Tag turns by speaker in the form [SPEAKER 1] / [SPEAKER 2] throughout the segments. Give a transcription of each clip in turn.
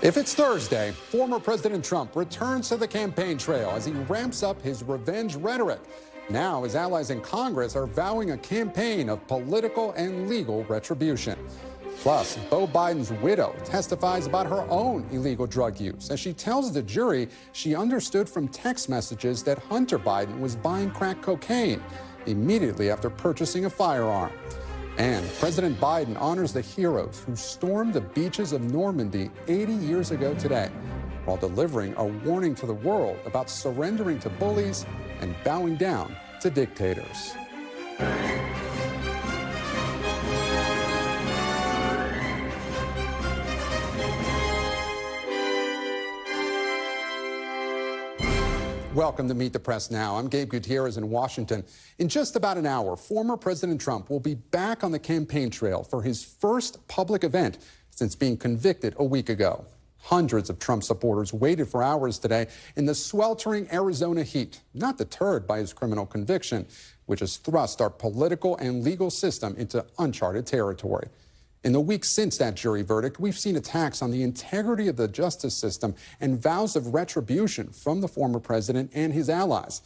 [SPEAKER 1] If it's Thursday, former President Trump returns to the campaign trail as he ramps up his revenge rhetoric. Now his allies in Congress are vowing a campaign of political and legal retribution. Plus, Beau Biden's widow testifies about her own illegal drug use as she tells the jury she understood from text messages that Hunter Biden was buying crack cocaine immediately after purchasing a firearm. And President Biden honors the heroes who stormed the beaches of Normandy 80 years ago today, while delivering a warning to the world about surrendering to bullies and bowing down to dictators. Welcome to Meet the Press Now. I'm Gabe Gutierrez in Washington. In just about an hour, former President Trump will be back on the campaign trail for his first public event since being convicted a week ago. Hundreds of Trump supporters waited for hours today in the sweltering Arizona heat, not deterred by his criminal conviction, which has thrust our political and legal system into uncharted territory. In the weeks since that jury verdict, we've seen attacks on the integrity of the justice system and vows of retribution from the former president and his allies.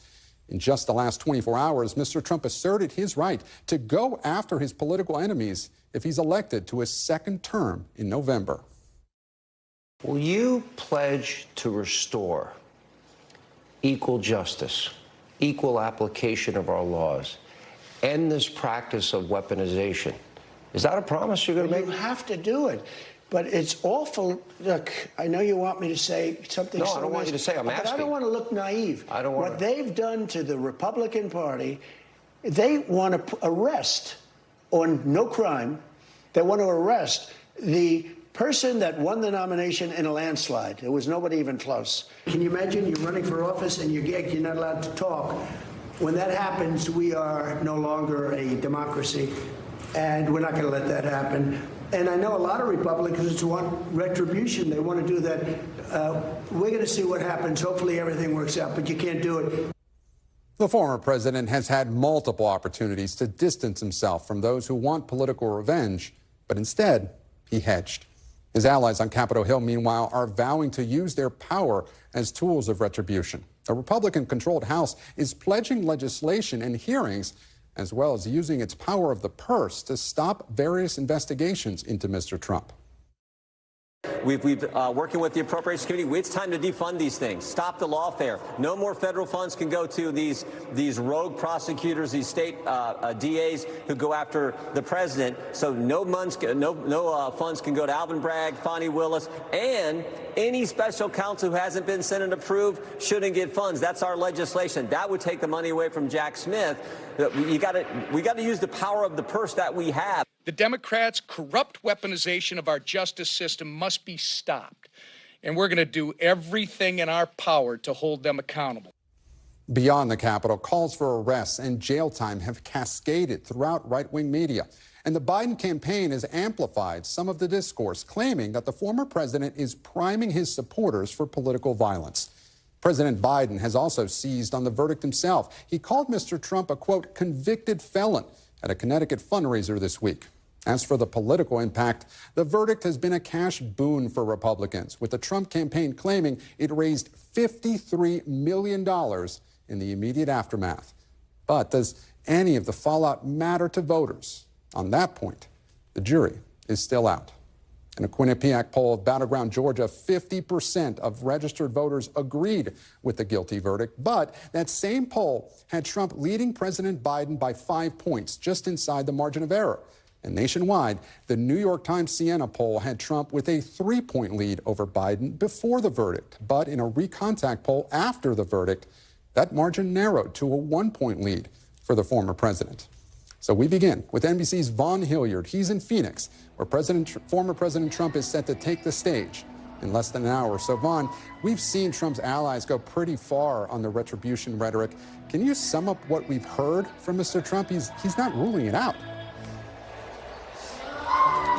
[SPEAKER 1] In just the last 24 hours, Mr. Trump asserted his right to go after his political enemies if he's elected to a second term in November.
[SPEAKER 2] Will you pledge to restore equal justice, equal application of our laws, end this practice of weaponization? Is that a promise you're going to make?
[SPEAKER 3] You have to do it. But it's awful. Look, I know you want me to say something.
[SPEAKER 2] No, I don't want you to say. I'm asking.
[SPEAKER 3] But I don't want to look naive.
[SPEAKER 2] I don't want
[SPEAKER 3] What they've done to the Republican Party, they want to arrest on no crime. They want to arrest the person that won the nomination in a landslide. There was nobody even close. Can you imagine you're running for office and you're gagged, you're not allowed to talk? When that happens, we are no longer a democracy. And we're not going to let that happen. And I know a lot of Republicans want retribution. They want to do that. We're going to see what happens. Hopefully everything works out, but you can't do it.
[SPEAKER 1] The former president has had multiple opportunities to distance himself from those who want political revenge, but instead, he hedged. His allies on Capitol Hill, meanwhile, are vowing to use their power as tools of retribution. The Republican-controlled House is pledging legislation and hearings, as well as using its power of the purse to stop various investigations into Mr. Trump.
[SPEAKER 4] We've working with the Appropriations Committee. It's time to defund these things. Stop the lawfare. No more federal funds can go to these rogue prosecutors, these state DAs who go after the president. So no funds can go to Alvin Bragg, Fonnie Willis, and any special counsel who hasn't been Senate approved shouldn't get funds. That's our legislation. That would take the money away from Jack Smith. We got to use the power of the purse that we have.
[SPEAKER 5] The Democrats' corrupt weaponization of our justice system must be stopped, and we're going to do everything in our power to hold them accountable.
[SPEAKER 1] Beyond the Capitol, calls for arrests and jail time have cascaded throughout right-wing media. And the Biden campaign has amplified some of the discourse, claiming that the former president is priming his supporters for political violence. President Biden has also seized on the verdict himself. He called Mr. Trump a, quote, convicted felon at a Connecticut fundraiser this week. As for the political impact, the verdict has been a cash boon for Republicans, with the Trump campaign claiming it raised $53 million in the immediate aftermath. But does any of the fallout matter to voters? On that point, the jury is still out. In a Quinnipiac poll of Battleground, Georgia, 50% of registered voters agreed with the guilty verdict. But that same poll had Trump leading President Biden by 5 points, just inside the margin of error. And nationwide, the New York Times Siena poll had Trump with a 3-point lead over Biden before the verdict. But in a Recontact poll after the verdict, that margin narrowed to a 1-point lead for the former president. So we begin with NBC's Vaughn Hilliard. He's in Phoenix, where former President Trump is set to take the stage in less than an hour. So, Vaughn, we've seen Trump's allies go pretty far on the retribution rhetoric. Can you sum up what we've heard from Mr. Trump? He's not ruling it out.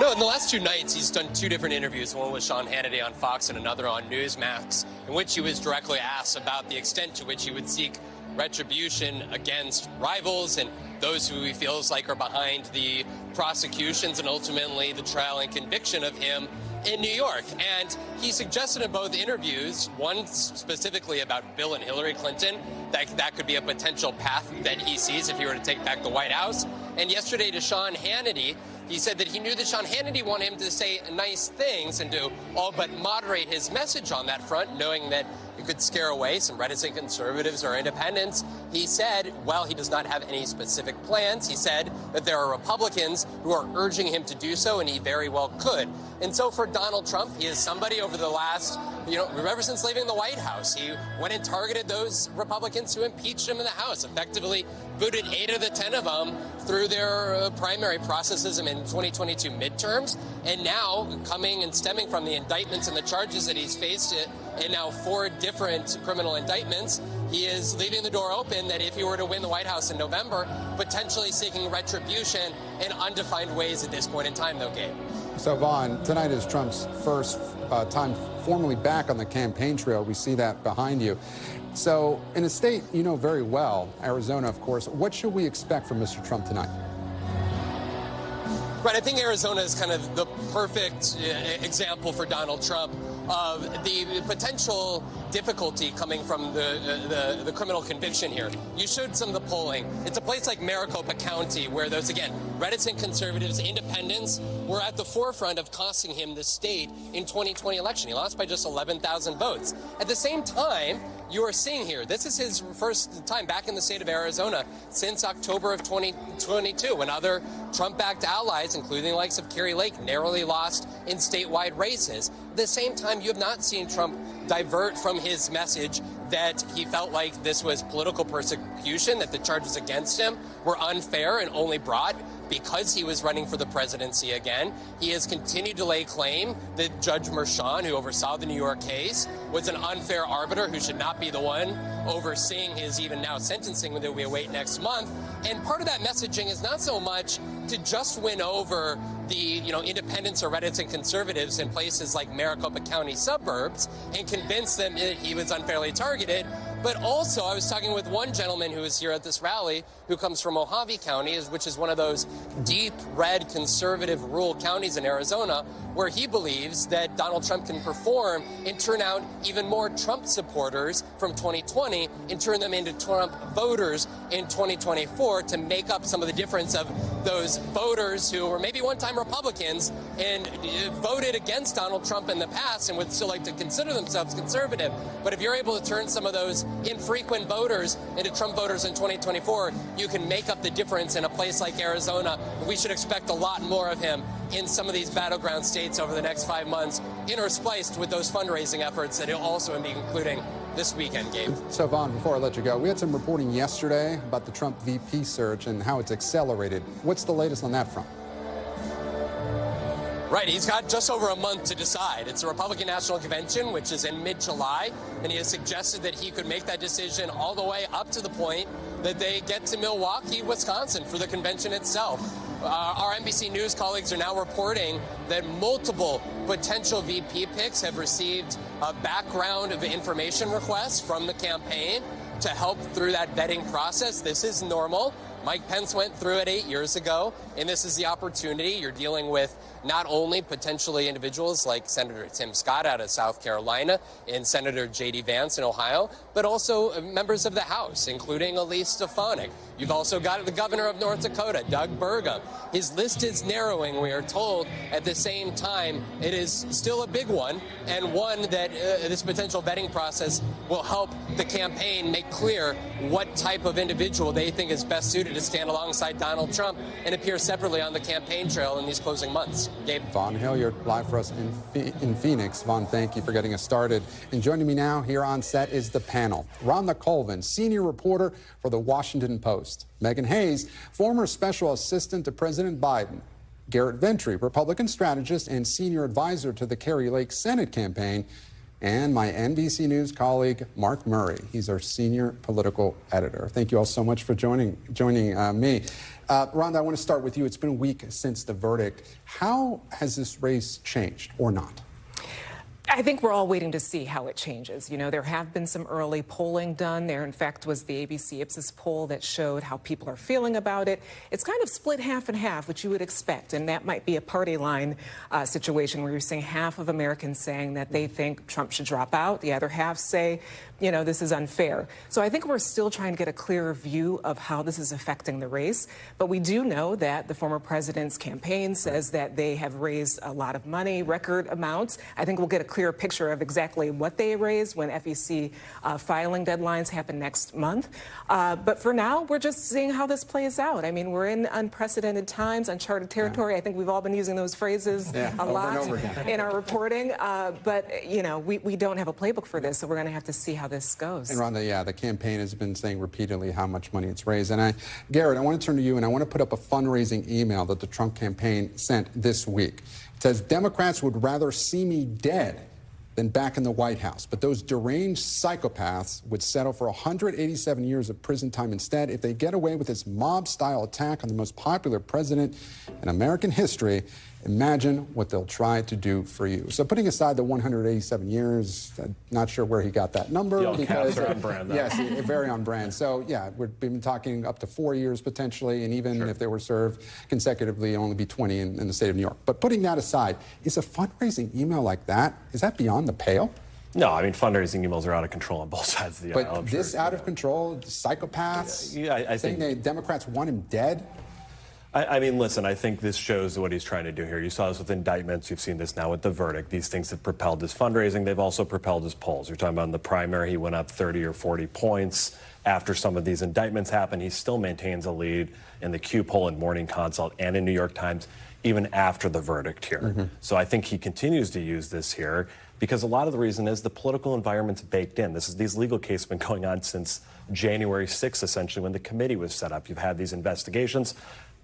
[SPEAKER 6] No, in the last 2 nights, he's done 2 different interviews, one with Sean Hannity on Fox and another on Newsmax, in which he was directly asked about the extent to which he would seek retribution against rivals and those who he feels like are behind the prosecutions and ultimately the trial and conviction of him. in New York. And he suggested in both interviews, one specifically about Bill and Hillary Clinton, that could be a potential path that he sees if he were to take back the White House. And yesterday to Sean Hannity, he said that he knew that Sean Hannity wanted him to say nice things and to all but moderate his message on that front, knowing that it could scare away some reticent conservatives or independents. He said, well, he does not have any specific plans. He said that there are Republicans who are urging him to do so, and he very well could. And so for Donald Trump, he is somebody over the last, ever since leaving the White House, he went and targeted those Republicans who impeached him in the House, effectively booted 8 of the 10 of them through their primary processes in 2022 midterms. And now, coming and stemming from the indictments and the charges that he's faced in now 4 different criminal indictments, he is leaving the door open that if he were to win the White House in November, potentially seeking retribution in undefined ways at this point in time, though, Gabe.
[SPEAKER 1] So, Vaughn, tonight is Trump's first time formally back on the campaign trail. We see that behind you. So, in a state you know very well, Arizona, of course, what should we expect from Mr. Trump tonight?
[SPEAKER 6] Right, I think Arizona is kind of the perfect example for Donald Trump of the potential difficulty coming from the criminal conviction here. You showed some of the polling. It's a place like Maricopa County where those, again, reticent conservatives, independents, were at the forefront of costing him the state in 2020 election. He lost by just 11,000 votes. At the same time, you are seeing here, this is his first time back in the state of Arizona since October of 2022, when other Trump-backed allies, including the likes of Kari Lake, narrowly lost in statewide races. At the same time, you have not seen Trump divert from his message that he felt like this was political persecution, that the charges against him were unfair and only brought because he was running for the presidency again. He has continued to lay claim that Judge Merchan, who oversaw the New York case, was an unfair arbiter who should not be the one overseeing his even now sentencing that we await next month. And part of that messaging is not so much to just win over the independents or reticent conservatives in places like Maricopa County suburbs and convince them that he was unfairly targeted, but also I was talking with one gentleman who was here at this rally who comes from Mojave County, which is one of those deep red conservative rural counties in Arizona, where he believes that Donald Trump can perform and turn out even more Trump supporters from 2020 and turn them into Trump voters in 2024 to make up some of the difference of those voters who were maybe one-time Republicans and voted against Donald Trump in the past and would still like to consider themselves conservative. But if you're able to turn some of those infrequent voters into Trump voters in 2024, you can make up the difference in a place like Arizona. We should expect a lot more of him in some of these battleground states over the next 5 months, interspliced with those fundraising efforts that he'll also be including this weekend, Gabe.
[SPEAKER 1] So, Vaughn, before I let you go, we had some reporting yesterday about the Trump VP search and how it's accelerated. What's the latest on that front?
[SPEAKER 6] Right, he's got just over a month to decide. It's a Republican National Convention, which is in mid-July, and he has suggested that he could make that decision all the way up to the point that they get to Milwaukee, Wisconsin for the convention itself. Our NBC News colleagues are now reporting that multiple potential VP picks have received a background of information requests from the campaign to help through that vetting process. This is normal. Mike Pence went through it 8 years ago, and this is the opportunity. You're dealing with not only potentially individuals like Senator Tim Scott out of South Carolina and Senator J.D. Vance in Ohio, but also members of the House, including Elise Stefanik. You've also got the governor of North Dakota, Doug Burgum. His list is narrowing, we are told. At the same time, it is still a big one, and one that this potential vetting process will help the campaign make clear what type of individual they think is best suited to stand alongside Donald Trump and appear separately on the campaign trail in these closing months. Gabe.
[SPEAKER 1] Vaughn Hilliard, live for us in Phoenix. Vaughn, thank you for getting us started. And joining me now here on set is the panel. Rhonda Colvin, senior reporter for the Washington Post. Megan Hayes, former special assistant to President Biden. Garrett Ventry, Republican strategist and senior advisor to the Kari Lake Senate campaign. And my NBC News colleague, Mark Murray. He's our senior political editor. Thank you all so much for joining me. Rhonda, I want to start with you. It's been a week since the verdict. How has this race changed or not?
[SPEAKER 7] I think we're all waiting to see how it changes. You know, there have been some early polling done. There, in fact, was the ABC Ipsos poll that showed how people are feeling about it. It's kind of split half and half, which you would expect, and that might be a party line situation where you're seeing half of Americans saying that they think Trump should drop out. The other half say, you know, this is unfair. So I think we're still trying to get a clearer view of how this is affecting the race. But we do know that the former president's campaign says that they have raised a lot of money, record amounts. I think we'll get a clearer picture of exactly what they raised when FEC filing deadlines happen next month. But for now, we're just seeing how this plays out. I mean, we're in unprecedented times, uncharted territory. I think we've all been using those phrases a lot in our reporting. But, you know, we don't have a playbook for this, so we're going to have to see how this goes.
[SPEAKER 1] And Rhonda, the campaign has been saying repeatedly how much money it's raised. And Garrett, I want to turn to you, and I want to put up a fundraising email that the Trump campaign sent this week. It says, Democrats would rather see me dead than back in the White House. But those deranged psychopaths would settle for 187 years of prison time instead if they get away with this mob-style attack on the most popular president in American history. Imagine what they'll try to do for you. So putting aside the 187 years, I'm not sure where he got that number.
[SPEAKER 8] Because are on brand, though.
[SPEAKER 1] Yes, very on brand. So, yeah, we've been talking up to 4 years potentially, and even if they were served consecutively, only be 20 in the state of New York. But putting that aside, is a fundraising email like that, is that beyond the pale?
[SPEAKER 8] No, I mean, fundraising emails are out of control on both sides of the aisle.
[SPEAKER 1] But this out of control, psychopaths,
[SPEAKER 8] I think
[SPEAKER 1] the Democrats want him dead?
[SPEAKER 8] I mean, listen, I think this shows what he's trying to do here. You saw this with indictments. You've seen this now with the verdict. These things have propelled his fundraising. They've also propelled his polls. You're talking about in the primary, he went up 30 or 40 points. After some of these indictments happened, he still maintains a lead in the Q poll and Morning Consult and in New York Times, even after the verdict here. So I think he continues to use this here because a lot of the reason is the political environment's baked in. These legal cases have been going on since January 6th, essentially, when the committee was set up. You've had these investigations.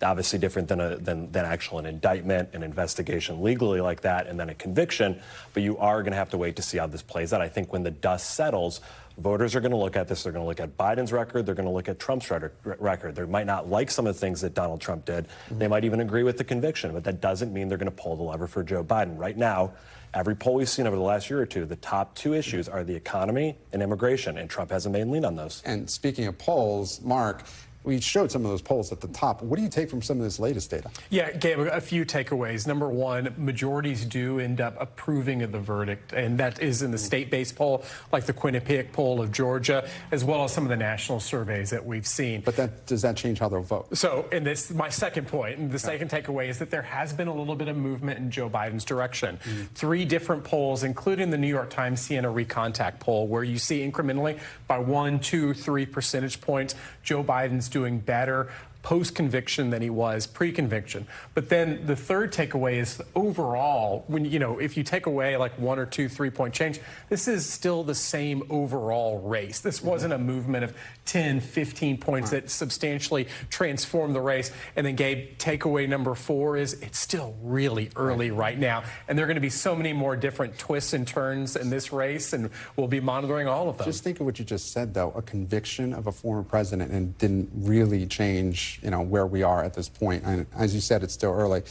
[SPEAKER 8] Obviously different than actual an indictment, an investigation legally like that, and then a conviction. But you are going to have to wait to see how this plays out. I think when the dust settles, voters are going to look at this. They're going to look at Biden's record. They're going to look at Trump's record. They might not like some of the things that Donald Trump did. They might even agree with the conviction, but that doesn't mean they're going to pull the lever for Joe Biden. Right now, every poll we've seen over the last year or two, the top two issues are the economy and immigration, and Trump has a main lead on those.
[SPEAKER 1] And speaking of polls, Mark, we showed some of those polls at the top. What do you take from some of this latest data?
[SPEAKER 9] Yeah, Gabe, a few takeaways. Number one, majorities do end up approving of the verdict, and that is in the state-based poll, like the Quinnipiac poll of Georgia, as well as some of the national surveys that we've seen.
[SPEAKER 1] But does that change how they'll vote?
[SPEAKER 9] So, and this my second point, and the second takeaway is that there has been a little bit of movement in Joe Biden's direction. 3 different polls, including the New York Times Siena Recontact poll, where you see incrementally by 1, 2, 3 percentage points, Joe Biden's doing better post-conviction than he was pre-conviction. But then the third takeaway is overall, when if you take away like 1 or 2 3-point change, this is still the same overall race. This wasn't a movement of 10, 15 points that substantially transformed the race. And then, Gabe, takeaway number 4 is it's still really early right now. And there are going to be so many more different twists and turns in this race, and we'll be monitoring all of them.
[SPEAKER 1] Just think of what you just said, though, a conviction of a former president, and didn't really change where we are at this point. And as you said, it's still early.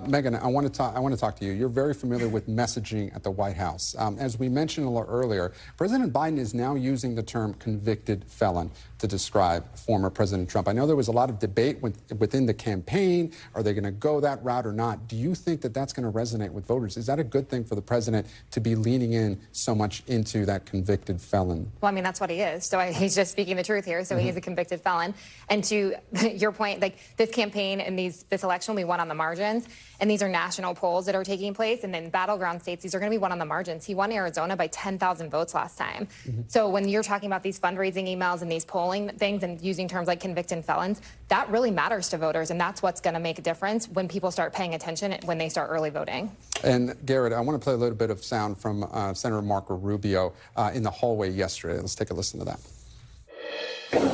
[SPEAKER 1] Megan, I want to talk to you. You're very familiar with messaging at the White House. As we mentioned a little earlier, President Biden is now using the term convicted felon to describe former President Trump. I know there was a lot of debate within the campaign. Are they going to go that route or not? Do you think that that's going to resonate with voters? Is that a good thing for the president to be leaning in so much into that convicted felon?
[SPEAKER 10] Well, I mean, that's what he is. So he's just speaking the truth here. So he's a convicted felon. And to your point, like this campaign and this election, we won on the margins. And these are national polls that are taking place. And then battleground states, these are going to be won on the margins. He won Arizona by 10,000 votes last time. So when you're talking about these fundraising emails and these polling things and using terms like convicted felons, that really matters to voters. And that's what's going to make a difference when people start paying attention when they start early voting.
[SPEAKER 1] And Garrett, I want to play a little bit of sound from Senator Marco Rubio in the hallway yesterday. Let's take a listen to that.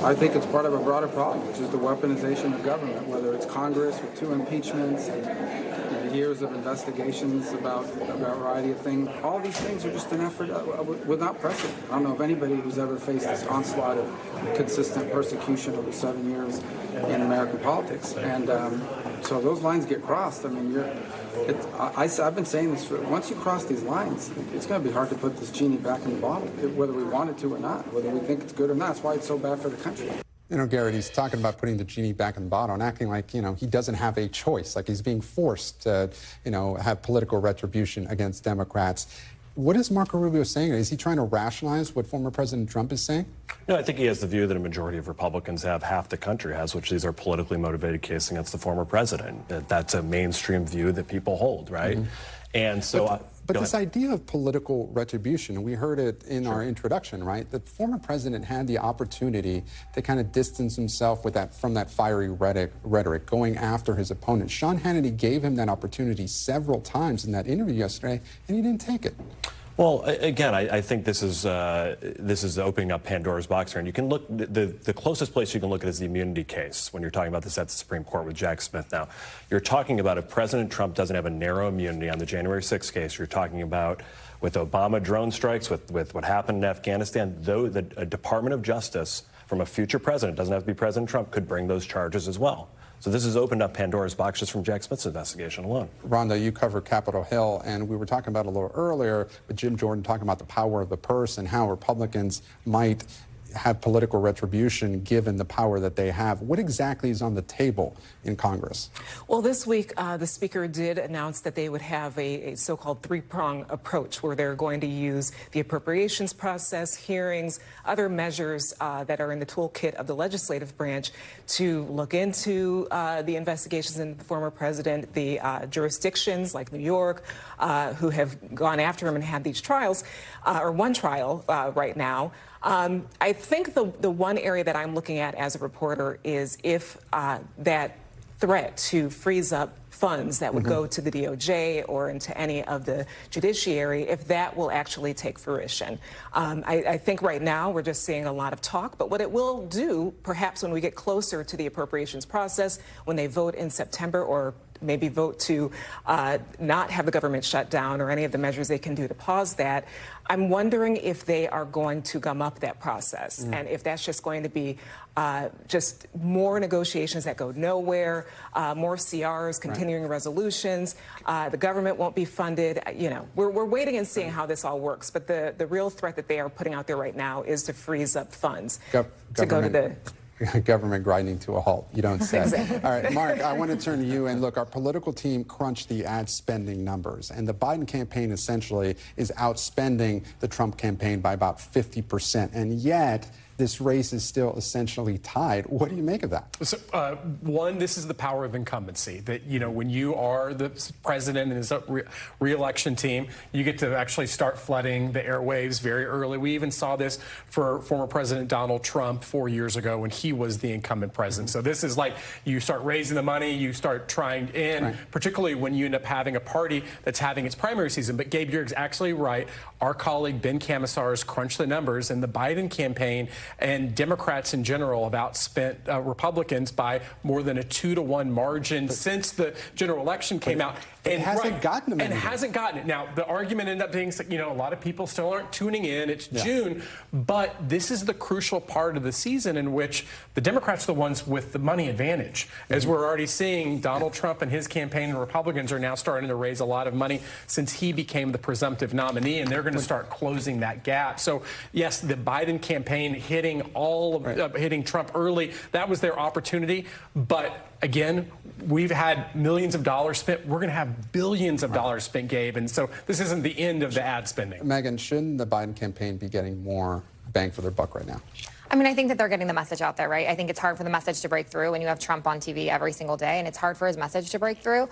[SPEAKER 11] I think it's part of a broader problem, which is the weaponization of government, whether it's Congress with 2 impeachments and years of investigations about a variety of things. All these things are just an effort without precedent. I don't know of anybody who's ever faced this onslaught of consistent persecution over 7 years in American politics. And So those lines get crossed. I mean, I've been saying this, once you cross these lines, it's going to be hard to put this genie back in the bottle, whether we want it to or not, whether we think it's good or not. That's why it's so bad for the country.
[SPEAKER 1] You know, Garrett, he's talking about putting the genie back in the bottle and acting like, you know, he doesn't have a choice, like he's being forced to, you know, have political retribution against Democrats. What is Marco Rubio saying? Is he trying to rationalize what former President Trump is saying?
[SPEAKER 8] No, I think he has the view that a majority of Republicans have, half the country has, which these are politically motivated cases against the former president. That's a mainstream view that people hold, right? Mm-hmm. And so...
[SPEAKER 1] But this idea of political retribution, and we heard it in our introduction, right? The former president had the opportunity to kind of distance himself from that fiery rhetoric, going after his opponent. Sean Hannity gave him that opportunity several times in that interview yesterday, and he didn't take it.
[SPEAKER 8] Well, again, I think this is opening up Pandora's box here, and you can look. The closest place you can look at is the immunity case when you're talking about this at the Supreme Court with Jack Smith. Now, you're talking about if President Trump doesn't have a narrow immunity on the January 6th case. You're talking about with Obama drone strikes, with what happened in Afghanistan. Though the Department of Justice from a future president, doesn't have to be President Trump, could bring those charges as well. So this has opened up Pandora's box just from Jack Smith's investigation alone.
[SPEAKER 1] Rhonda, you cover Capitol Hill, and we were talking about it a little earlier with Jim Jordan talking about the power of the purse and how Republicans might have political retribution given the power that they have. What exactly is on the table in Congress?
[SPEAKER 7] Well, this week, the Speaker did announce that they would have a so-called three-prong approach where they're going to use the appropriations process, hearings, other measures that are in the toolkit of the legislative branch to look into the investigations into the former president, the jurisdictions like New York, who have gone after him and had these trials, or one trial right now. I think the one area that I'm looking at as a reporter is if that threat to freeze up funds that would go to the DOJ or into any of the judiciary, if that will actually take fruition. I think right now we're just seeing a lot of talk, but what it will do, perhaps when we get closer to the appropriations process, when they vote in September or maybe vote to not have the government shut down or any of the measures they can do to pause that, I'm wondering if they are going to gum up that process and if that's just going to be just more negotiations that go nowhere, more CRs, continuing resolutions. The government won't be funded. You know, we're waiting and seeing how this all works. But the real threat that they are putting out there right now is to freeze up funds to go to the
[SPEAKER 1] government grinding to a halt, you don't say.
[SPEAKER 7] Exactly.
[SPEAKER 1] All right, Mark, I want to turn to you. And look, our political team crunched the ad spending numbers. And the Biden campaign essentially is outspending the Trump campaign by about 50%. And yet, this race is still essentially tied. What do you make of that?
[SPEAKER 9] So, one, this is the power of incumbency. That, you know, when you are the president and his re-election team, you get to actually start flooding the airwaves very early. We even saw this for former President Donald Trump 4 years ago when he was the incumbent president. So this is like you start raising the money, you start trying in, particularly when you end up having a party that's having its primary season. But Gabe, you're actually right. Our colleague Ben Camisar has crunched the numbers, and the Biden campaign and Democrats in general have outspent Republicans by more than a 2-to-1 margin since the general election came out.
[SPEAKER 1] And hasn't gotten them.
[SPEAKER 9] And hasn't gotten it. Now, the argument ended up being, you know, a lot of people still aren't tuning in. It's June. But this is the crucial part of the season in which the Democrats are the ones with the money advantage. As we're already seeing, Donald Trump and his campaign and Republicans are now starting to raise a lot of money since he became the presumptive nominee, and they're going to start closing that gap. So, yes, the Biden campaign hitting hitting Trump early, that was their opportunity. But again, we've had millions of dollars spent. We're going to have billions of dollars spent, Gabe. And so this isn't the end of the ad spending.
[SPEAKER 1] Megan, shouldn't the Biden campaign be getting more bang for their buck right now?
[SPEAKER 10] I mean, I think that they're getting the message out there, right? I think it's hard for the message to break through when you have Trump on TV every single day, and it's hard for his message to break through.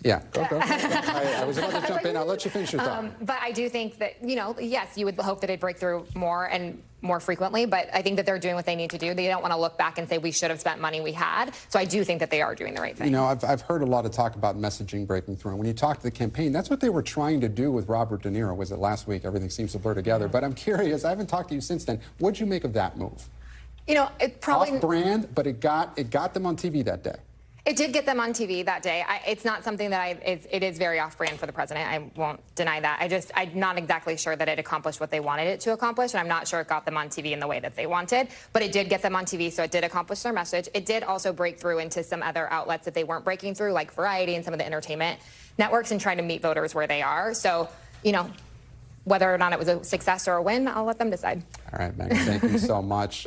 [SPEAKER 1] Yeah, go. I was about to jump in. I'll let you finish your thought.
[SPEAKER 10] But I do think that, you know, yes, you would hope that it'd break through more and more frequently, but I think that they're doing what they need to do. They don't want to look back and say we should have spent money we had. So I do think that they are doing the right thing.
[SPEAKER 1] You know, I've heard a lot of talk about messaging breaking through. And when you talk to the campaign, that's what they were trying to do with Robert De Niro. Was it last week? Everything seems to blur together. But I'm curious. I haven't talked to you since then. What'd you make of that move?
[SPEAKER 10] You know, it probably
[SPEAKER 1] off-brand, but it got them on TV that day.
[SPEAKER 10] It did get them on TV that day. It's not something that it is very off-brand for the president. I won't deny that. I'm not exactly sure that it accomplished what they wanted it to accomplish, and I'm not sure it got them on TV in the way that they wanted. But it did get them on TV, so it did accomplish their message. It did also break through into some other outlets that they weren't breaking through, like Variety and some of the entertainment networks, and trying to meet voters where they are. So, you know, whether or not it was a success or a win, I'll let them decide.
[SPEAKER 1] All right, Megan, thank you so much.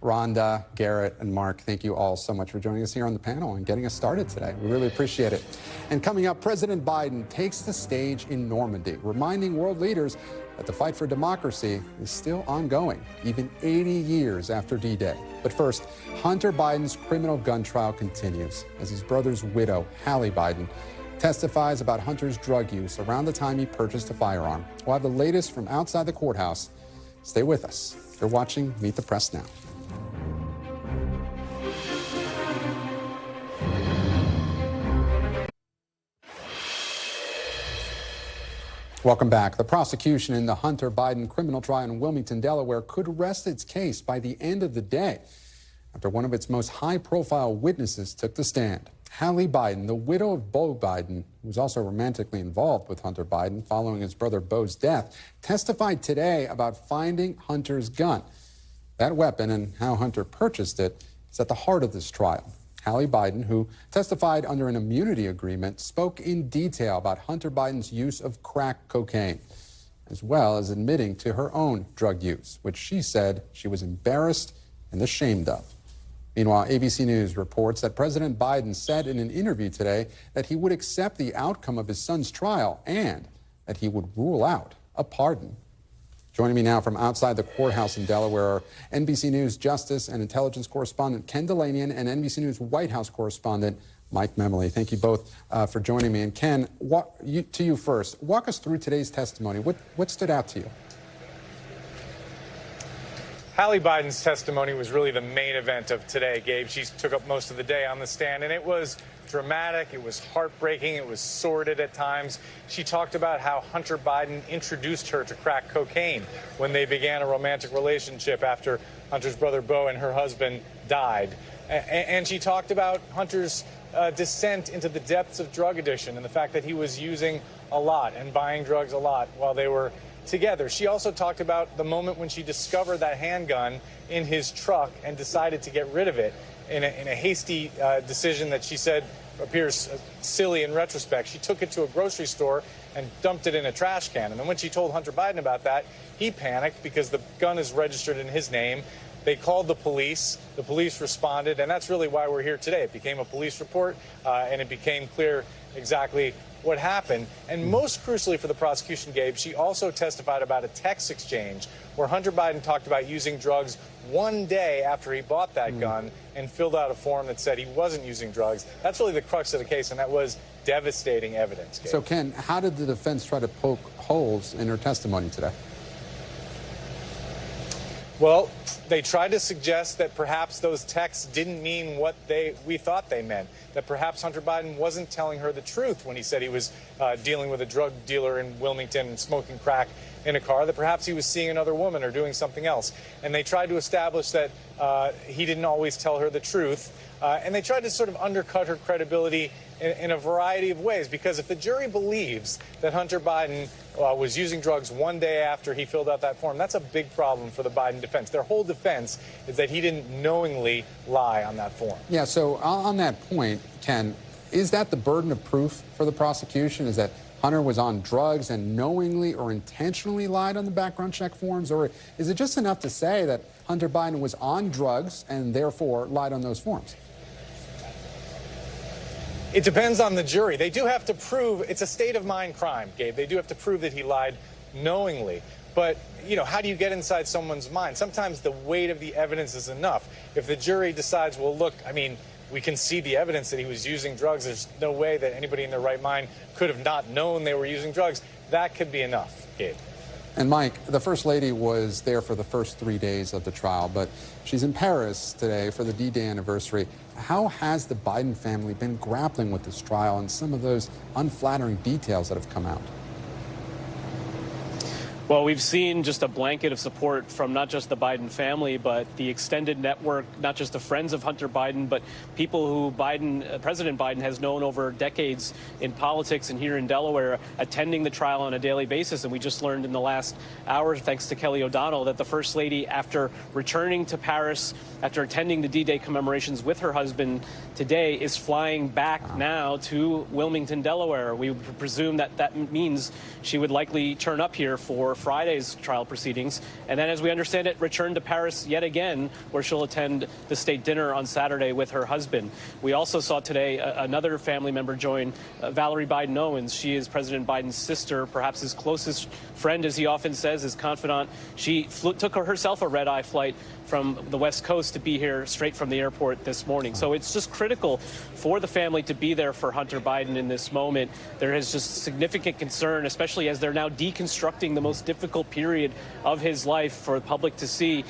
[SPEAKER 1] Rhonda, Garrett, and Mark, thank you all so much for joining us here on the panel and getting us started today. We really appreciate it. And coming up, President Biden takes the stage in Normandy, reminding world leaders that the fight for democracy is still ongoing, even 80 years after D-Day. But first, Hunter Biden's criminal gun trial continues as his brother's widow, Hallie Biden, testifies about Hunter's drug use around the time he purchased a firearm. We'll have the latest from outside the courthouse. Stay with us. You're watching Meet the Press Now. Welcome back. The prosecution in the Hunter Biden criminal trial in Wilmington, Delaware, could rest its case by the end of the day after one of its most high-profile witnesses took the stand. Hallie Biden, the widow of Beau Biden, who was also romantically involved with Hunter Biden following his brother Beau's death, testified today about finding Hunter's gun. That weapon and how Hunter purchased it is at the heart of this trial. Hallie Biden, who testified under an immunity agreement, spoke in detail about Hunter Biden's use of crack cocaine, as well as admitting to her own drug use, which she said she was embarrassed and ashamed of. Meanwhile, ABC News reports that President Biden said in an interview today that he would accept the outcome of his son's trial and that he would rule out a pardon. Joining me now from outside the courthouse in Delaware are NBC News Justice and Intelligence correspondent Ken Delanian and NBC News White House correspondent Mike Memoli. Thank you both for joining me. And Ken, to you first, walk us through today's testimony. What stood out to you?
[SPEAKER 12] Hallie Biden's testimony was really the main event of today, Gabe. She took up most of the day on the stand, and it was dramatic, it was heartbreaking, it was sordid at times. She talked about how Hunter Biden introduced her to crack cocaine when they began a romantic relationship after Hunter's brother Beau and her husband died. And she talked about Hunter's descent into the depths of drug addiction and the fact that he was using a lot and buying drugs a lot while they were together. She also talked about the moment when she discovered that handgun in his truck and decided to get rid of it in a hasty decision that she said appears silly in retrospect. She took it to a grocery store and dumped it in a trash can. And then when she told Hunter Biden about that, he panicked because the gun is registered in his name. They called the police. The police responded, and that's really why we're here today. It became a police report, and it became clear exactly what happened. And most crucially for the prosecution, Gabe, she also testified about a text exchange where Hunter Biden talked about using drugs one day after he bought that gun and filled out a form that said he wasn't using drugs. That's really the crux of the case, and that was devastating evidence, Gabe.
[SPEAKER 1] So, Ken, how did the defense try to poke holes in her testimony today?
[SPEAKER 12] Well, they tried to suggest that perhaps those texts didn't mean what we thought they meant, that perhaps Hunter Biden wasn't telling her the truth when he said he was dealing with a drug dealer in Wilmington and smoking crack in a car, that perhaps he was seeing another woman or doing something else. And they tried to establish that he didn't always tell her the truth. And they tried to sort of undercut her credibility in a variety of ways, because if the jury believes that Hunter Biden was using drugs one day after he filled out that form, that's a big problem for the Biden defense. Their whole defense is that he didn't knowingly lie on that form.
[SPEAKER 1] Yeah, so on that point, Ken, is that the burden of proof for the prosecution, is that Hunter was on drugs and knowingly or intentionally lied on the background check forms? Or is it just enough to say that Hunter Biden was on drugs and therefore lied on those forms?
[SPEAKER 12] It depends on the jury. They do have to prove it's a state of mind crime, Gabe. They do have to prove that he lied knowingly. But, you know, how do you get inside someone's mind? Sometimes the weight of the evidence is enough. If the jury decides, well, look, I mean, we can see the evidence that he was using drugs. There's no way that anybody in their right mind could have not known they were using drugs. That could be enough, Gabe.
[SPEAKER 1] And Mike, the First Lady was there for the first 3 days of the trial, but she's in Paris today for the D-Day anniversary. How has the Biden family been grappling with this trial and some of those unflattering details that have come out?
[SPEAKER 13] Well, we've seen just a blanket of support from not just the Biden family, but the extended network, not just the friends of Hunter Biden, but people who President Biden has known over decades in politics and here in Delaware, attending the trial on a daily basis. And we just learned in the last hour, thanks to Kelly O'Donnell, that the First Lady, after returning to Paris, after attending the D-Day commemorations with her husband today, is flying back now to Wilmington, Delaware. We presume that that means she would likely turn up here for Friday's trial proceedings, and then, as we understand it, return to Paris yet again, where she'll attend the state dinner on Saturday with her husband. We also saw today another family member join, Valerie Biden Owens. She is President Biden's sister, perhaps his closest friend, as he often says, his confidant. She took herself a red-eye flight from the West Coast to be here straight from the airport this morning. So it's just critical for the family to be there for Hunter Biden in this moment. There is just significant concern, especially as they're now deconstructing the most difficult period of his life for the public to see,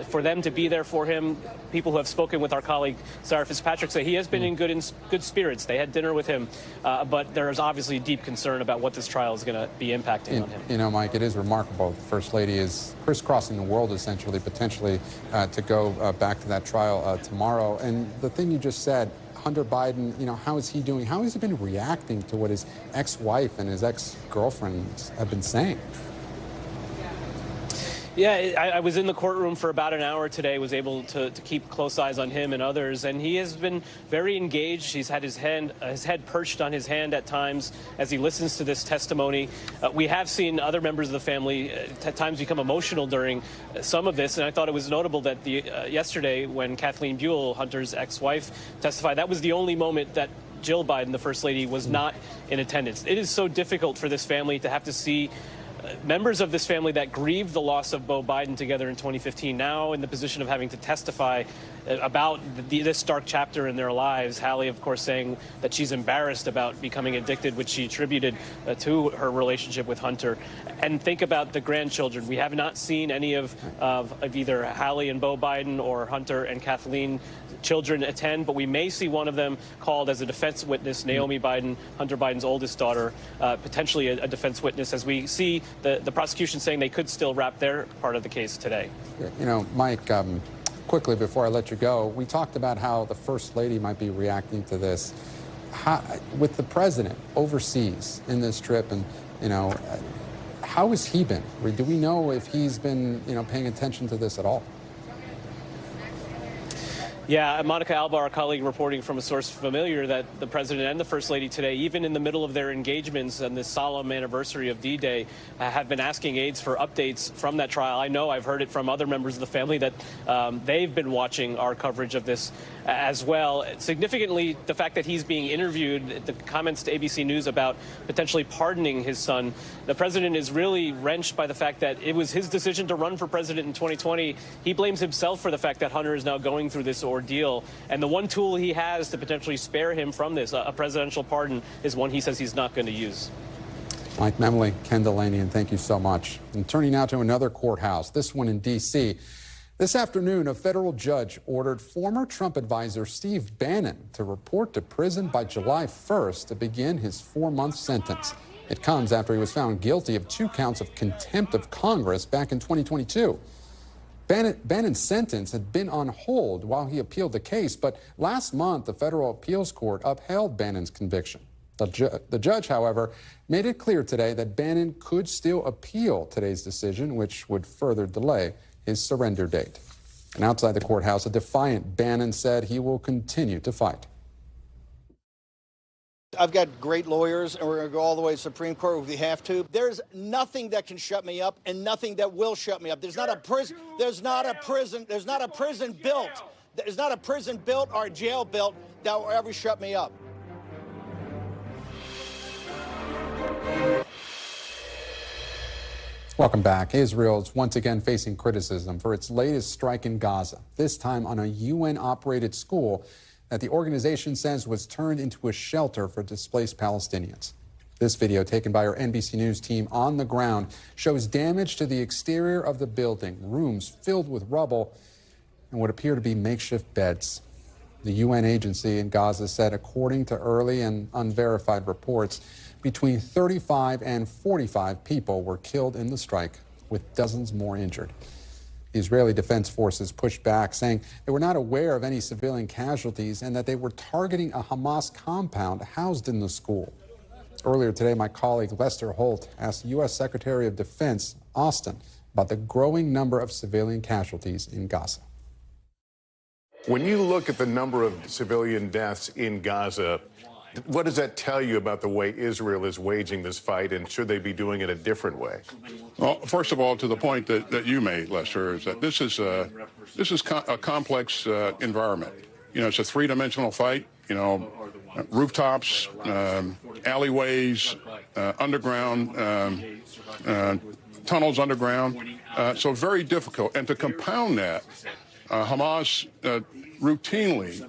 [SPEAKER 13] for them to be there for him. People who have spoken with our colleague Sarah Fitzpatrick say he has been in good spirits. They had dinner with him, but there is obviously deep concern about what this trial is going to be impacting on him.
[SPEAKER 1] You know, Mike, it is remarkable. The First Lady is crisscrossing the world, essentially, potentially, to go back to that trial tomorrow. And the thing you just said, Hunter Biden, you know, how is he doing? How has he been reacting to what his ex-wife and his ex-girlfriends have been saying?
[SPEAKER 13] Yeah, I was in the courtroom for about an hour today, was able to keep close eyes on him and others, and he has been very engaged. He's had his head perched on his hand at times as he listens to this testimony. We have seen other members of the family at times become emotional during some of this, and I thought it was notable that yesterday when Kathleen Buell, Hunter's ex-wife, testified, that was the only moment that Jill Biden, the First Lady, was not in attendance. It is so difficult for this family to have to see members of this family that grieved the loss of Beau Biden together in 2015, now in the position of having to testify about this dark chapter in their lives. Hallie, of course, saying that she's embarrassed about becoming addicted, which she attributed to her relationship with Hunter. And think about the grandchildren. We have not seen any of either Hallie and Beau Biden or Hunter and Kathleen children attend, but we may see one of them called as a defense witness, Naomi Biden, Hunter Biden's oldest daughter, potentially a defense witness, as we see the prosecution saying they could still wrap their part of the case today.
[SPEAKER 1] You know, Mike, quickly before I let you go, we talked about how the First Lady might be reacting to this. With the president overseas in this trip, and, you know, how has he been? Do we know if he's been, you know, paying attention to this at all?
[SPEAKER 13] Yeah, Monica Alba, our colleague, reporting from a source familiar that the president and the First Lady today, even in the middle of their engagements on this solemn anniversary of D-Day, have been asking aides for updates from that trial. I know I've heard it from other members of the family that they've been watching our coverage of this as well. Significantly, the fact that he's being interviewed, the comments to ABC News about potentially pardoning his son, the president is really wrenched by the fact that it was his decision to run for president in 2020. He blames himself for the fact that Hunter is now going through this ordeal. And the one tool he has to potentially spare him from this, a presidential pardon, is one he says he's not going to use.
[SPEAKER 1] Mike Memley, Ken Delaney, and thank you so much. And turning now to another courthouse, this one in D.C. This afternoon, a federal judge ordered former Trump advisor Steve Bannon to report to prison by July 1st to begin his 4-month sentence. It comes after he was found guilty of 2 counts of contempt of Congress back in 2022. Bannon's sentence had been on hold while he appealed the case, but last month the federal appeals court upheld Bannon's conviction. The judge, however, made it clear today that Bannon could still appeal today's decision, which would further delay his surrender date. And outside the courthouse, a defiant Bannon said he will continue to fight.
[SPEAKER 14] I've got great lawyers, and we're going to go all the way to the Supreme Court if we have to. There's nothing that can shut me up, and nothing that will shut me up. There's not a prison built or a jail built that will ever shut me up.
[SPEAKER 1] Welcome back. Israel is once again facing criticism for its latest strike in Gaza, this time on a UN-operated school that the organization says was turned into a shelter for displaced Palestinians. This video, taken by our NBC News team on the ground, shows damage to the exterior of the building, rooms filled with rubble and what appear to be makeshift beds. The UN agency in Gaza said, according to early and unverified reports, between 35 and 45 people were killed in the strike with dozens more injured. The Israeli Defense Forces pushed back, saying they were not aware of any civilian casualties and that they were targeting a Hamas compound housed in the school. Earlier today, my colleague Lester Holt asked U.S. Secretary of Defense Austin about the growing number of civilian casualties in Gaza.
[SPEAKER 15] When you look at the number of civilian deaths in Gaza, what does that tell you about the way Israel is waging this fight, and should they be doing it a different way?
[SPEAKER 16] Well, first of all, to the point that you made, Lester, is that this is a complex environment. You know, it's a three-dimensional fight. You know, rooftops, alleyways, underground, tunnels underground. So very difficult. And to compound that, Hamas routinely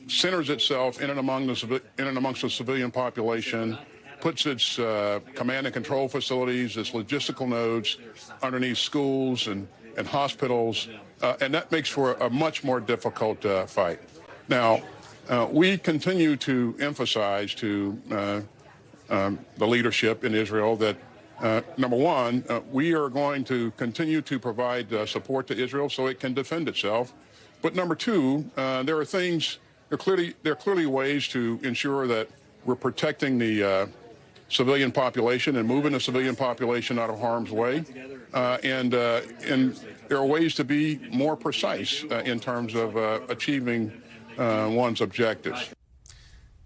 [SPEAKER 16] centers itself in and amongst the civilian population, puts its command and control facilities, its logistical nodes underneath schools and hospitals, and that makes for a much more difficult fight. Now, we continue to emphasize to the leadership in Israel that, number one, we are going to continue to provide support to Israel so it can defend itself. But number two, there are clearly ways to ensure that we're protecting the civilian population and moving the civilian population out of harm's way. And there are ways to be more precise in terms of achieving one's objectives.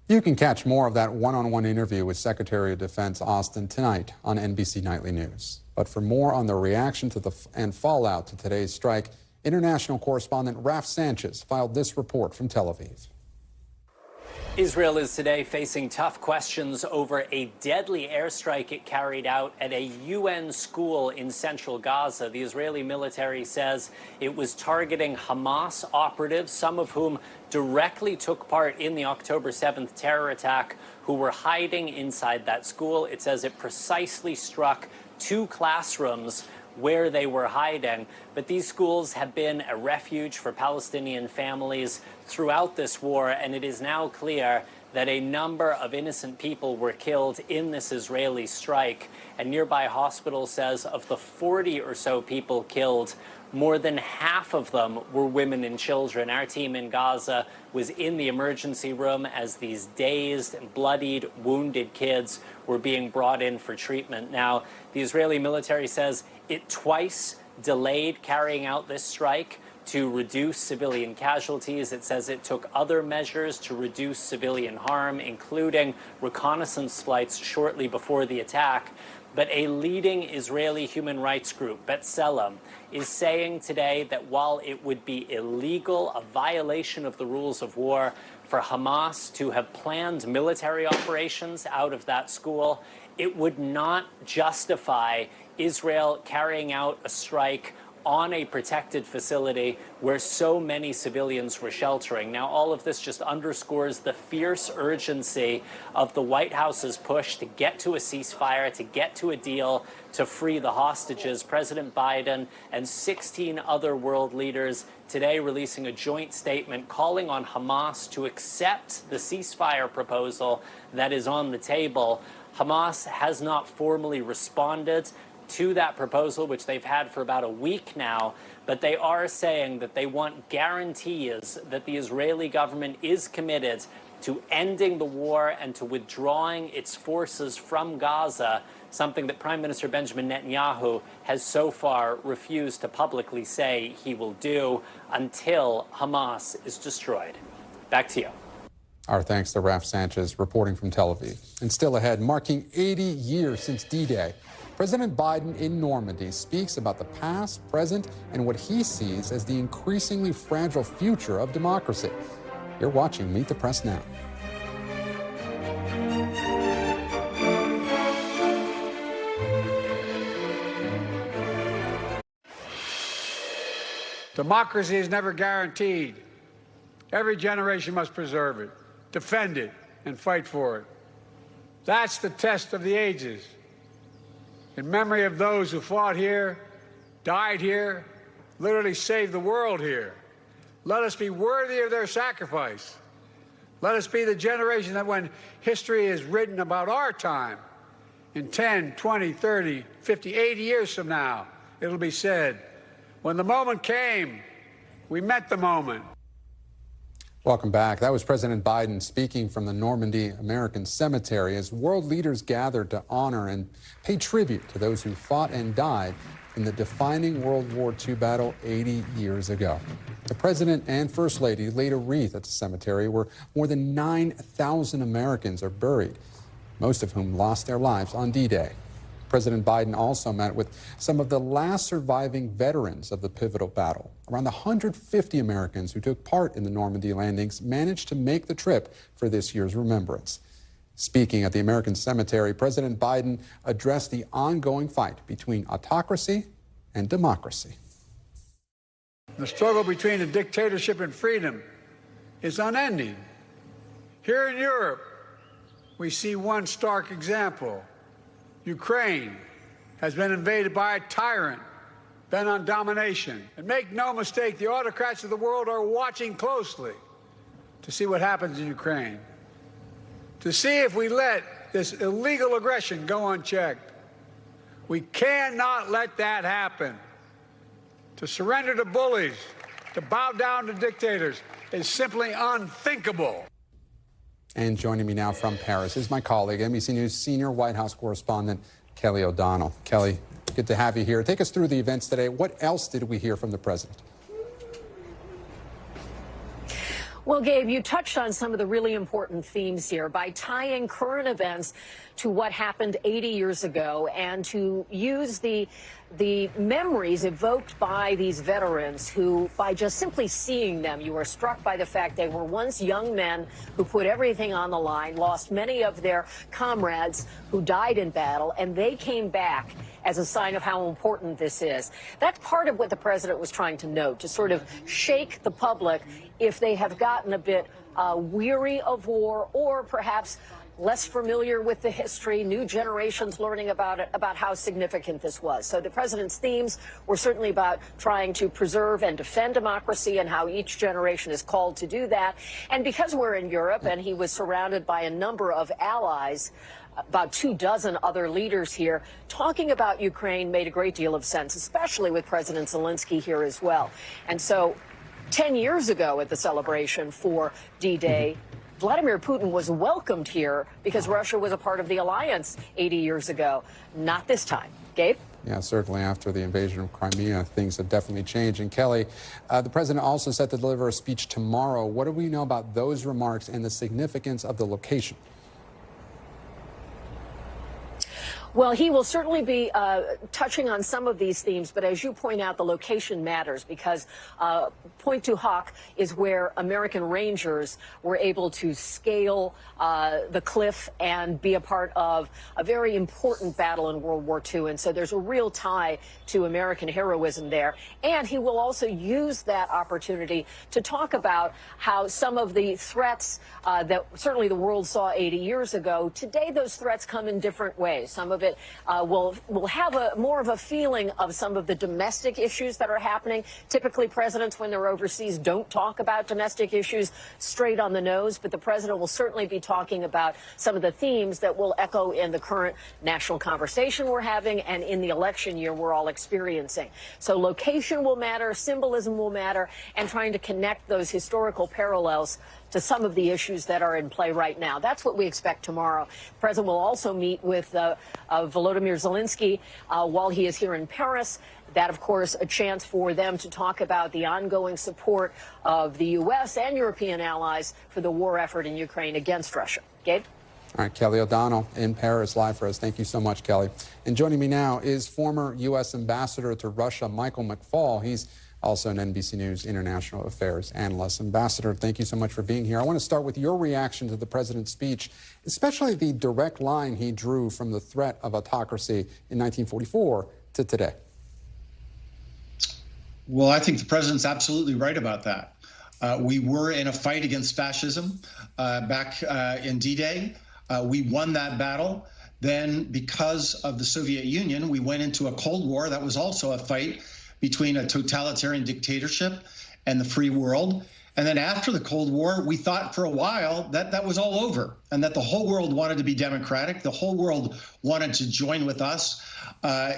[SPEAKER 1] You can catch more of that one-on-one interview with Secretary of Defense Austin tonight on NBC Nightly News. But for more on the reaction to and fallout to today's strike, international correspondent Raf Sanchez filed this report from Tel Aviv.
[SPEAKER 17] Israel is today facing tough questions over a deadly airstrike it carried out at a UN school in central Gaza. The Israeli military says it was targeting Hamas operatives, some of whom directly took part in the October 7th terror attack, who were hiding inside that school. It says it precisely struck 2 classrooms where they were hiding. But these schools have been a refuge for Palestinian families throughout this war, and it is now clear that a number of innocent people were killed in this Israeli strike. A nearby hospital says of the 40 or so people killed, more than half of them were women and children. Our team in Gaza was in the emergency room as these dazed, bloodied, wounded kids were being brought in for treatment. Now, the Israeli military says it twice delayed carrying out this strike to reduce civilian casualties. It says it took other measures to reduce civilian harm, including reconnaissance flights shortly before the attack. But a leading Israeli human rights group, B'Tselem, is saying today that while it would be illegal, a violation of the rules of war, for Hamas to have planned military operations out of that school, it would not justify Israel carrying out a strike on a protected facility where so many civilians were sheltering. Now, all of this just underscores the fierce urgency of the White House's push to get to a ceasefire, to get to a deal, to free the hostages. President Biden and 16 other world leaders today releasing a joint statement calling on Hamas to accept the ceasefire proposal that is on the table. Hamas has not formally responded to that proposal, which they've had for about a week now, but they are saying that they want guarantees that the Israeli government is committed to ending the war and to withdrawing its forces from Gaza, something that Prime Minister Benjamin Netanyahu has so far refused to publicly say he will do until Hamas is destroyed. Back to you.
[SPEAKER 1] Our thanks to Raf Sanchez reporting from Tel Aviv. And still ahead, marking 80 years since D-Day, President Biden in Normandy speaks about the past, present, and what he sees as the increasingly fragile future of democracy. You're watching Meet the Press Now.
[SPEAKER 18] Democracy is never guaranteed. Every generation must preserve it, defend it, and fight for it. That's the test of the ages. In memory of those who fought here, died here, literally saved the world here. Let us be worthy of their sacrifice. Let us be the generation that when history is written about our time, in 10, 20, 30, 50, 80 years from now, it'll be said, when the moment came, we met the moment.
[SPEAKER 1] Welcome back. That was President Biden speaking from the Normandy American Cemetery as world leaders gathered to honor and pay tribute to those who fought and died in the defining World War II battle 80 years ago. The president and first lady laid a wreath at the cemetery where more than 9,000 Americans are buried, most of whom lost their lives on D-Day. President Biden also met with some of the last surviving veterans of the pivotal battle. Around 150 Americans who took part in the Normandy landings managed to make the trip for this year's remembrance. Speaking at the American Cemetery, President Biden addressed the ongoing fight between autocracy and democracy.
[SPEAKER 18] The struggle between a dictatorship and freedom is unending. Here in Europe, we see one stark example. Ukraine has been invaded by a tyrant bent on domination. And make no mistake, the autocrats of the world are watching closely to see what happens in Ukraine, to see if we let this illegal aggression go unchecked. We cannot let that happen. To surrender to bullies, to bow down to dictators is simply unthinkable.
[SPEAKER 1] And joining me now from Paris is my colleague, NBC News senior White House correspondent, Kelly O'Donnell. Kelly, good to have you here. Take us through the events today. What else did we hear from the president?
[SPEAKER 19] Well, Gabe, you touched on some of the really important themes here by tying current events to what happened 80 years ago and to use the memories evoked by these veterans who, by just simply seeing them, you were struck by the fact they were once young men who put everything on the line, lost many of their comrades who died in battle, and they came back as a sign of how important this is. That's part of what the president was trying to note, to sort of shake the public if they have gotten a bit weary of war or perhaps less familiar with the history, new generations learning about it, about how significant this was. So the president's themes were certainly about trying to preserve and defend democracy and how each generation is called to do that. And because we're in Europe and he was surrounded by a number of allies, about 24 other leaders here, talking about Ukraine made a great deal of sense, especially with President Zelensky here as well. And so 10 years ago at the celebration for D-Day, Vladimir Putin was welcomed here because Russia was a part of the alliance 80 years ago. Not this time. Gabe?
[SPEAKER 1] Yeah, certainly after the invasion of Crimea, things have definitely changed. And Kelly, the president also set to deliver a speech tomorrow. What do we know about those remarks and the significance of the location?
[SPEAKER 19] Well, he will certainly be touching on some of these themes, but as you point out, the location matters because Pointe du Hoc is where American Rangers were able to scale the cliff and be a part of a very important battle in World War II. And so there's a real tie to American heroism there. And he will also use that opportunity to talk about how some of the threats that certainly the world saw 80 years ago, today those threats come in different ways. Some of it will have more of a feeling of some of the domestic issues that are happening. Typically, presidents, when they're overseas, don't talk about domestic issues straight on the nose, but the president will certainly be talking about some of the themes that will echo in the current national conversation we're having and in the election year we're all experiencing. So location will matter, symbolism will matter, and trying to connect those historical parallels to some of the issues that are in play right now. That's what we expect tomorrow. The president will also meet with Volodymyr Zelensky while he is here in Paris. That, of course, a chance for them to talk about the ongoing support of the U.S. and European allies for the war effort in Ukraine against Russia. Gabe?
[SPEAKER 1] All right, Kelly O'Donnell in Paris live for us. Thank you so much, Kelly. And joining me now is former U.S. Ambassador to Russia, Michael McFaul. He's also an NBC News International Affairs analyst. Ambassador, thank you so much for being here. I want to start with your reaction to the president's speech, especially the direct line he drew from the threat of autocracy in 1944 to today.
[SPEAKER 20] Well, I think the president's absolutely right about that. We were in a fight against fascism back in D-Day. We won that battle. Then, because of the Soviet Union, we went into a Cold War. That was also a fight between a totalitarian dictatorship and the free world. And then after the Cold War, we thought for a while that that was all over and that the whole world wanted to be democratic. The whole world wanted to join with us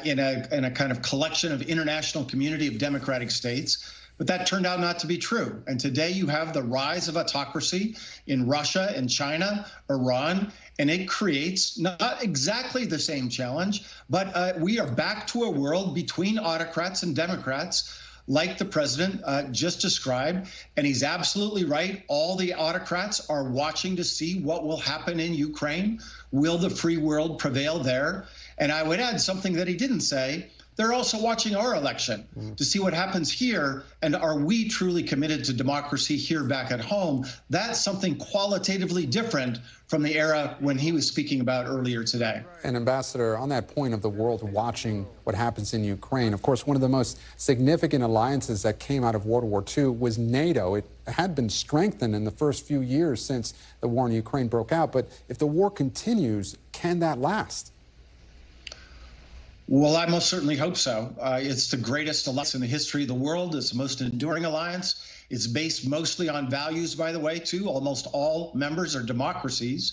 [SPEAKER 20] in a kind of collection of international community of democratic states. But that turned out not to be true. And today you have the rise of autocracy in Russia and China, Iran, and it creates not exactly the same challenge, but we are back to a world between autocrats and democrats, like the president just described. And he's absolutely right. All the autocrats are watching to see what will happen in Ukraine. Will the free world prevail there? And I would add something that he didn't say. They're also watching our election to see what happens here. And are we truly committed to democracy here back at home? That's something qualitatively different from the era when he was speaking about earlier today.
[SPEAKER 1] And Ambassador, on that point of the world watching what happens in Ukraine, of course, one of the most significant alliances that came out of World War II was NATO. It had been strengthened in the first few years since the war in Ukraine broke out. But if the war continues, can that last?
[SPEAKER 20] Well, I most certainly hope so. It's the greatest alliance in the history of the world. It's the most enduring alliance. It's based mostly on values, by the way, too. Almost all members are democracies.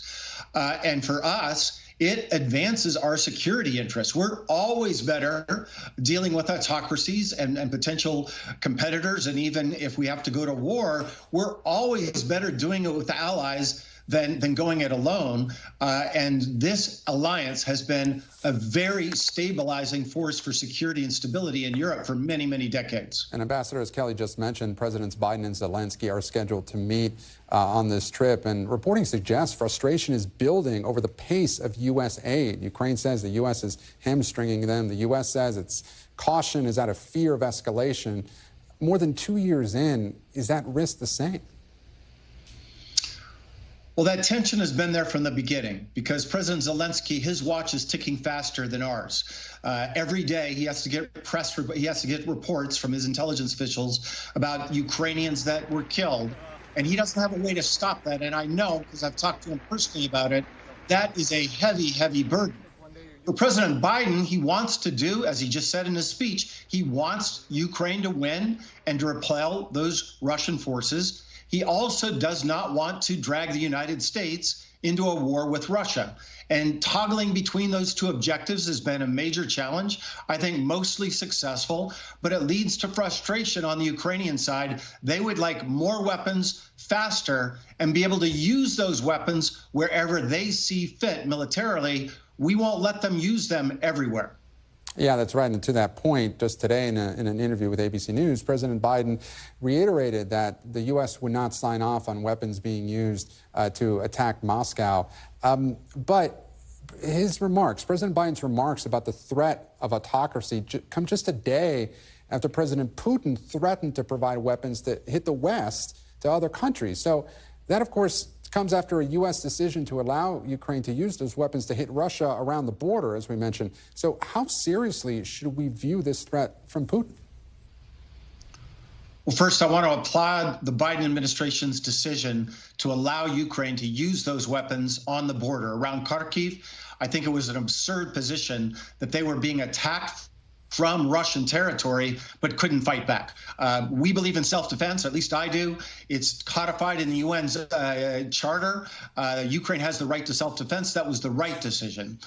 [SPEAKER 20] And for us, it advances our security interests. We're always better dealing with autocracies and potential competitors. And even if we have to go to war, we're always better doing it with allies than going it alone. And this alliance has been a very stabilizing force for security and stability in Europe for many, many decades.
[SPEAKER 1] And Ambassador, as Kelly just mentioned, Presidents Biden and Zelensky are scheduled to meet on this trip. And reporting suggests frustration is building over the pace of U.S. aid. Ukraine says the U.S. is hamstringing them. The U.S. says its caution is out of fear of escalation. More than 2 years in, is that risk the same?
[SPEAKER 20] Well, that tension has been there from the beginning because President Zelensky, his watch is ticking faster than ours. Every day he has to get reports from his intelligence officials about Ukrainians that were killed, and he doesn't have a way to stop that. And I know, because I've talked to him personally about it, that is a heavy, heavy burden. For President Biden, he wants to do, as he just said in his speech, he wants Ukraine to win and to repel those Russian forces. He also does not want to drag the United States into a war with Russia. And toggling between those two objectives has been a major challenge, I think mostly successful, but it leads to frustration on the Ukrainian side. They would like more weapons faster and be able to use those weapons wherever they see fit militarily. We won't let them use them everywhere.
[SPEAKER 1] Yeah, that's right. And to that point, just today in an interview with ABC News, President Biden reiterated that the U.S. would not sign off on weapons being used to attack Moscow. But his remarks, President Biden's remarks about the threat of autocracy come just a day after President Putin threatened to provide weapons to hit the West to other countries. So that, of course, comes after a U.S. decision to allow Ukraine to use those weapons to hit Russia around the border, as we mentioned. So how seriously should we view this threat from Putin?
[SPEAKER 20] Well, first, I want to applaud the Biden administration's decision to allow Ukraine to use those weapons on the border around Kharkiv. I think it was an absurd position that they were being attacked from Russian territory, but couldn't fight back. We believe in self-defense, at least I do. It's codified in the UN's charter. Ukraine has the right to self-defense. That was the right decision.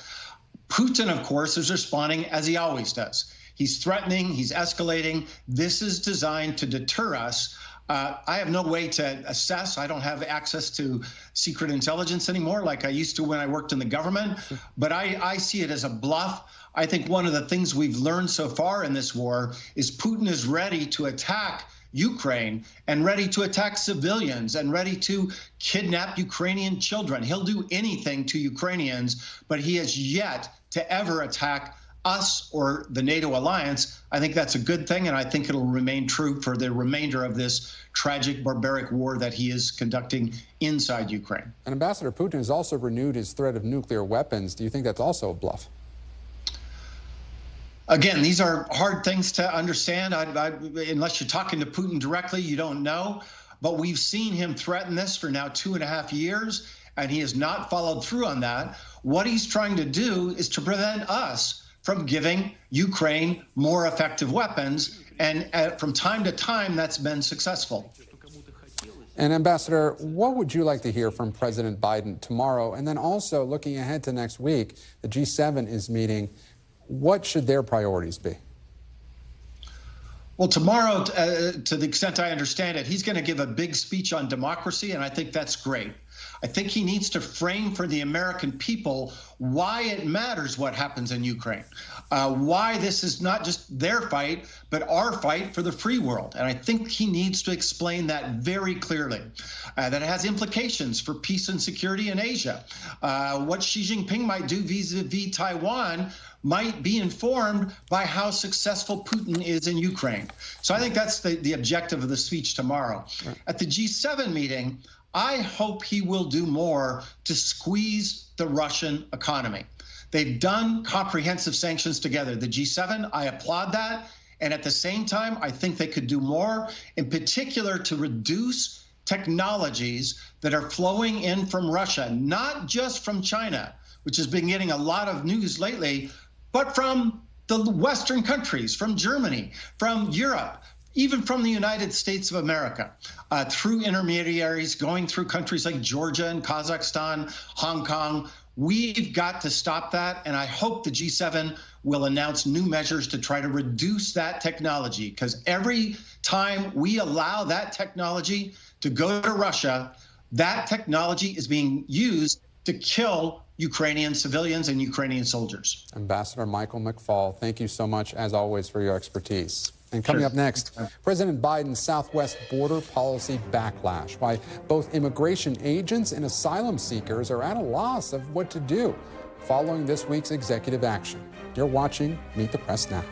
[SPEAKER 20] Putin, of course, is responding as he always does. He's threatening, he's escalating. This is designed to deter us. I have no way to assess. I don't have access to secret intelligence anymore like I used to when I worked in the government. But I see it as a bluff. I think one of the things we've learned so far in this war is Putin is ready to attack Ukraine and ready to attack civilians and ready to kidnap Ukrainian children. He'll do anything to Ukrainians, but he has yet to ever attack us or the NATO alliance. I think that's a good thing, and I think it'll remain true for the remainder of this tragic, barbaric war that he is conducting inside Ukraine.
[SPEAKER 1] And Ambassador, Putin has also renewed his threat of nuclear weapons. Do you think that's also a bluff?
[SPEAKER 20] Again, these are hard things to understand. Unless you're talking to Putin directly, you don't know. But we've seen him threaten this for now 2.5 years, and he has not followed through on that. What he's trying to do is to prevent us from giving Ukraine more effective weapons. And from time to time, that's been successful.
[SPEAKER 1] And Ambassador, what would you like to hear from President Biden tomorrow? And then also looking ahead to next week, the G7 is meeting. What should their priorities be?
[SPEAKER 20] Well, tomorrow, to the extent I understand it, he's going to give a big speech on democracy, and I think that's great. I think he needs to frame for the American people why it matters what happens in Ukraine, why this is not just their fight, but our fight for the free world. And I think he needs to explain that very clearly, that it has implications for peace and security in Asia. What Xi Jinping might do vis-a-vis Taiwan might be informed by how successful Putin is in Ukraine. So I think that's the objective of the speech tomorrow. Right. At the G7 meeting, I hope he will do more to squeeze the Russian economy. They've done comprehensive sanctions together. The G7, I applaud that. And at the same time, I think they could do more, in particular to reduce technologies that are flowing in from Russia, not just from China, which has been getting a lot of news lately, but from the Western countries, from Germany, from Europe, even from the United States of America, through intermediaries going through countries like Georgia and Kazakhstan, Hong Kong. We've got to stop that, and I hope the G7 will announce new measures to try to reduce that technology, because every time we allow that technology to go to Russia, that technology is being used to kill Ukrainian civilians and Ukrainian soldiers.
[SPEAKER 1] Ambassador Michael McFaul, thank you so much, as always, for your expertise. And coming up next, President Biden's Southwest border policy backlash, why both immigration agents and asylum seekers are at a loss of what to do following this week's executive action. You're watching Meet the Press Now.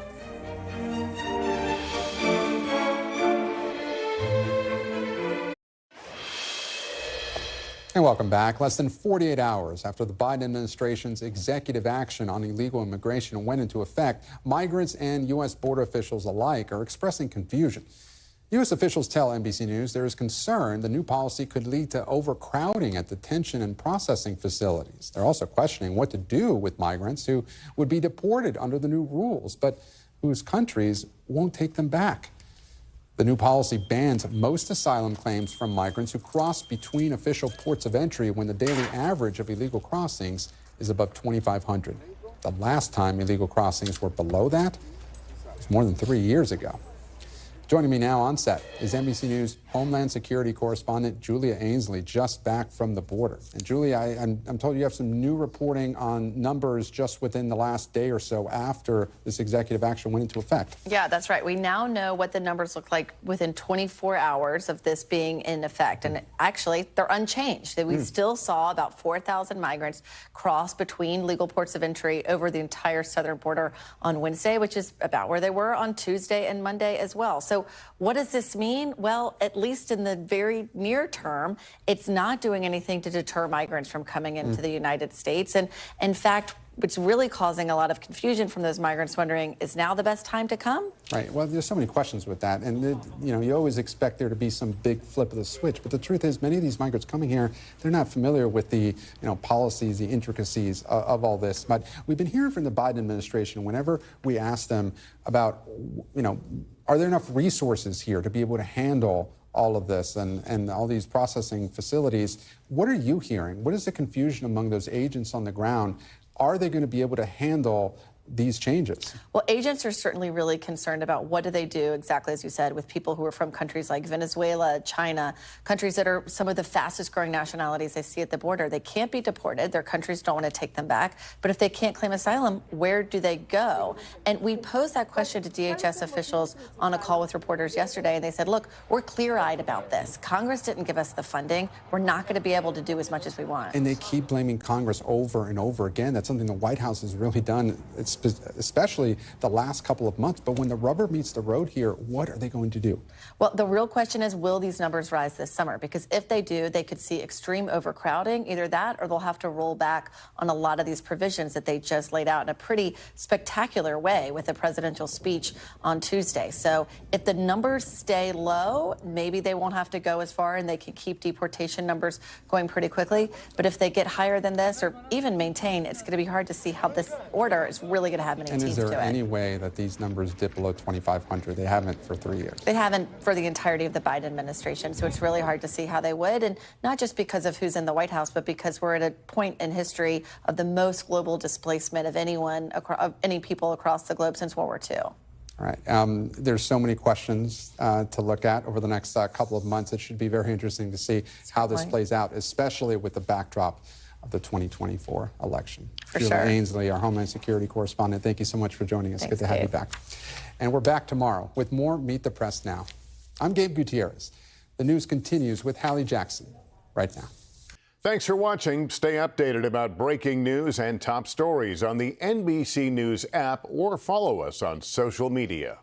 [SPEAKER 1] And welcome back. Less than 48 hours after the Biden administration's executive action on illegal immigration went into effect, migrants and U.S. border officials alike are expressing confusion. U.S. officials tell NBC News there is concern the new policy could lead to overcrowding at detention and processing facilities. They're also questioning what to do with migrants who would be deported under the new rules, but whose countries won't take them back. The new policy bans most asylum claims from migrants who cross between official ports of entry when the daily average of illegal crossings is above 2,500. The last time illegal crossings were below that was more than 3 years ago. Joining me now on set is NBC News Homeland Security correspondent Julia Ainsley, just back from the border. And Julia, I'm told you have some new reporting on numbers just within the last day or so after this executive action went into effect.
[SPEAKER 21] Yeah, that's right. We now know what the numbers look like within 24 hours of this being in effect. And actually, they're unchanged. We still saw about 4,000 migrants cross between legal ports of entry over the entire southern border on Wednesday, which is about where they were on Tuesday and Monday as well. So what does this mean? Well, at least in the very near term, it's not doing anything to deter migrants from coming into the United States. And in fact, it's really causing a lot of confusion from those migrants wondering, is now the best time to come?
[SPEAKER 1] Right. Well, there's so many questions with that. And, you always expect there to be some big flip of the switch. But the truth is, many of these migrants coming here, they're not familiar with the, policies, the intricacies of all this. But we've been hearing from the Biden administration whenever we ask them about, are there enough resources here to be able to handle all of this and all these processing facilities? What are you hearing? What is the confusion among those agents on the ground? Are they going to be able to handle these changes?
[SPEAKER 21] Well, agents are certainly really concerned about what do they do, exactly as you said, with people who are from countries like Venezuela, China, countries that are some of the fastest growing nationalities they see at the border. They can't be deported. Their countries don't want to take them back. But if they can't claim asylum, where do they go? And we posed that question to DHS officials on a call with reporters yesterday, and they said, look, we're clear-eyed about this. Congress didn't give us the funding. We're not going to be able to do as much as we want.
[SPEAKER 1] And they keep blaming Congress over and over again. That's something the White House has really done. Especially the last couple of months. But when the rubber meets the road here, what are they going to do?
[SPEAKER 21] Well, the real question is, will these numbers rise this summer? Because if they do, they could see extreme overcrowding, either that or they'll have to roll back on a lot of these provisions that they just laid out in a pretty spectacular way with the presidential speech on Tuesday. So if the numbers stay low, maybe they won't have to go as far and they can keep deportation numbers going pretty quickly. But if they get higher than this or even maintain, it's going to be hard to see how this order is really really going to have any
[SPEAKER 1] And
[SPEAKER 21] teeth
[SPEAKER 1] is
[SPEAKER 21] to
[SPEAKER 1] there
[SPEAKER 21] it.
[SPEAKER 1] any way that these numbers dip below 2,500? They haven't for 3 years.
[SPEAKER 21] They haven't for the entirety of the Biden administration, so it's really hard to see how they would, and not just because of who's in the White House, but because we're at a point in history of the most global displacement of of any people across the globe since World War II.
[SPEAKER 1] All right. There's so many questions to look at over the next couple of months. It should be very interesting to see how this plays out, especially with the backdrop of the 2024 election.
[SPEAKER 21] For
[SPEAKER 1] Sheila
[SPEAKER 21] sure.
[SPEAKER 1] Ainsley, our Homeland Security correspondent, thank you so much for joining us.
[SPEAKER 21] Thanks,
[SPEAKER 1] Good to have you
[SPEAKER 21] Gabe.
[SPEAKER 1] back. And we're back tomorrow with more Meet the Press Now. I'm Gabe Gutierrez. The news continues with Hallie Jackson right now.
[SPEAKER 15] Thanks for watching. Stay updated about breaking news and top stories on the NBC News app or follow us on social media.